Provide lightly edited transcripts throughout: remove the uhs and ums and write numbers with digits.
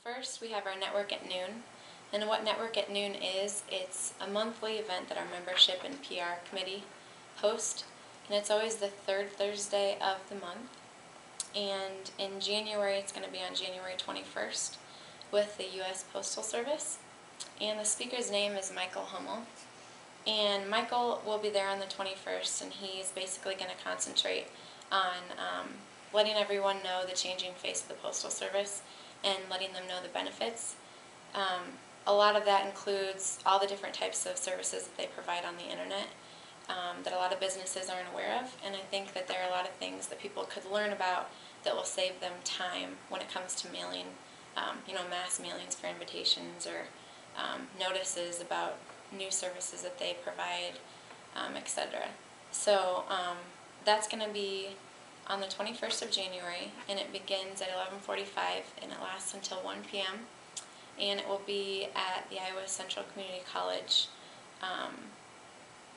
First, we have our Network at Noon. And what Network at Noon is, it's a monthly event that our membership and PR committee host. And it's always the third Thursday of the month. And in January, it's going to be on January 21st with the U.S. Postal Service. And the speaker's name is Michael Hummel. And Michael will be there on the 21st, and he's basically going to concentrate on letting everyone know the changing face of the Postal Service and letting them know the benefits. A lot of that includes all the different types of services that they provide on the internet that a lot of businesses aren't aware of, and I think that there are a lot of things that people could learn about that will save them time when it comes to mailing, mass mailings for invitations or notices about new services that they provide, etc. So that's going to be on the 21st of January, and it begins at 11:45 and it lasts until 1 p.m. and it will be at the Iowa Central Community College.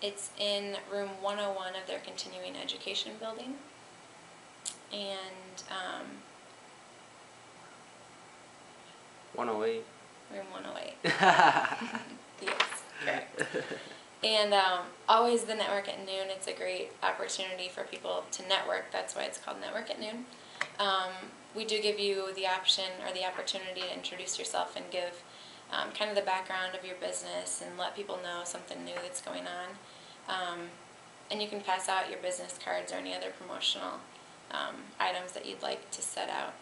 It's in room 101 of their continuing education building, and 108. Room 108. Yes, correct. And always the Network at Noon, it's a great opportunity for people to network. That's why it's called Network at Noon. We do give you the option or the opportunity to introduce yourself and give kind of the background of your business and let people know something new that's going on. And you can pass out your business cards or any other promotional items that you'd like to set out.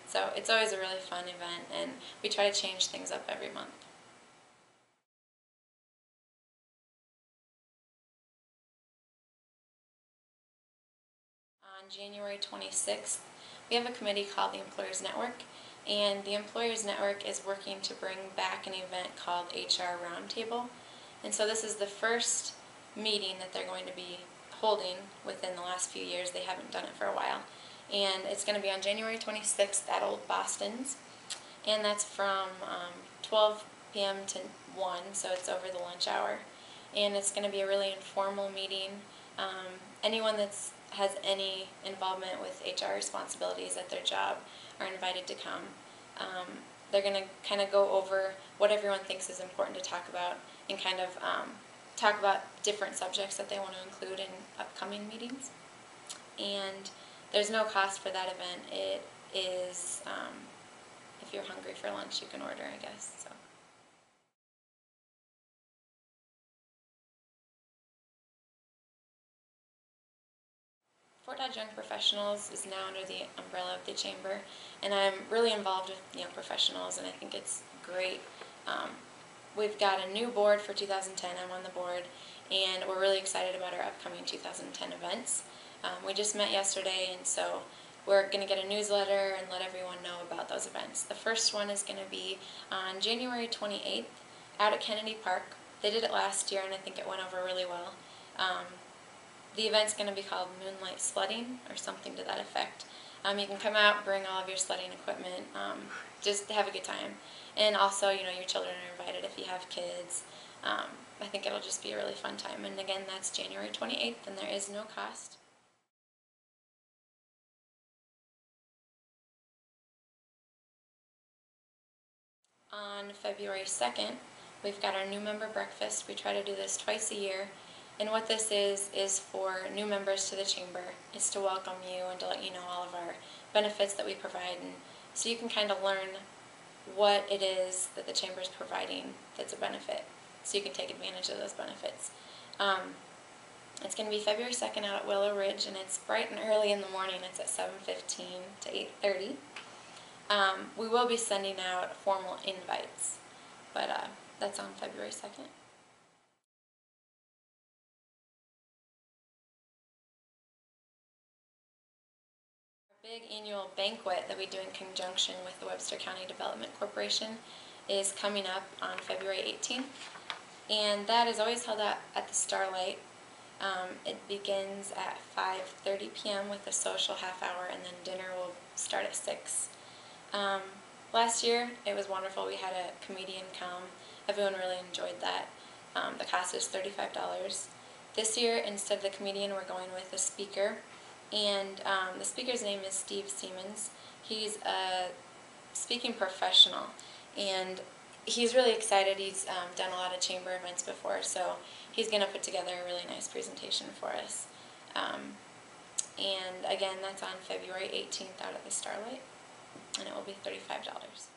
So it's always a really fun event, and we try to change things up every month. On January 26th, we have a committee called the Employers Network, and the Employers Network is working to bring back an event called HR Roundtable. And so this is the first meeting that they're going to be holding within the last few years. They haven't done it for a while. And it's going to be on January 26th at Old Boston's, and that's from 12 p.m. to 1, so it's over the lunch hour. And it's going to be a really informal meeting. Anyone that has any involvement with HR responsibilities at their job are invited to come. They're going to kind of go over what everyone thinks is important to talk about and kind of talk about different subjects that they want to include in upcoming meetings. And there's no cost for that event. It is, if you're hungry for lunch, you can order, I guess. So. Fort Dodge Young Professionals is now under the umbrella of the Chamber, and I'm really involved with Young Professionals, and I think it's great. We've got a new board for 2010. I'm on the board, and we're really excited about our upcoming 2010 events. We just met yesterday, and so we're going to get a newsletter and let everyone know about those events. The first one is going to be on January 28th out at Kennedy Park. They did it last year, and I think it went over really well. The event's going to be called Moonlight Sledding or something to that effect. You can come out, bring all of your sledding equipment, just have a good time. And also, your children are invited if you have kids. I think it'll just be a really fun time. And again, that's January 28th, and there is no cost. On February 2nd, we've got our new member breakfast. We try to do this twice a year. And what this is for new members to the Chamber. It's to welcome you and to let you know all of our benefits that we provide, and so you can kind of learn what it is that the Chamber is providing that's a benefit, so you can take advantage of those benefits. It's going to be February 2nd out at Willow Ridge, and it's bright and early in the morning. It's at 7:15 to 8:30. We will be sending out formal invites, but that's on February 2nd. Big annual banquet that we do in conjunction with the Webster County Development Corporation is coming up on February 18th, and that is always held at the Starlight. It begins at 5:30 p.m. with a social half hour, and then dinner will start at 6. Last year it was wonderful. We had a comedian come. Everyone really enjoyed that. The cost is $35. This year, instead of the comedian, we're going with a speaker. And the speaker's name is Steve Siemens. He's a speaking professional, and he's really excited. He's done a lot of chamber events before, so he's going to put together a really nice presentation for us. And again, that's on February 18th out at the Starlight, and it will be $35.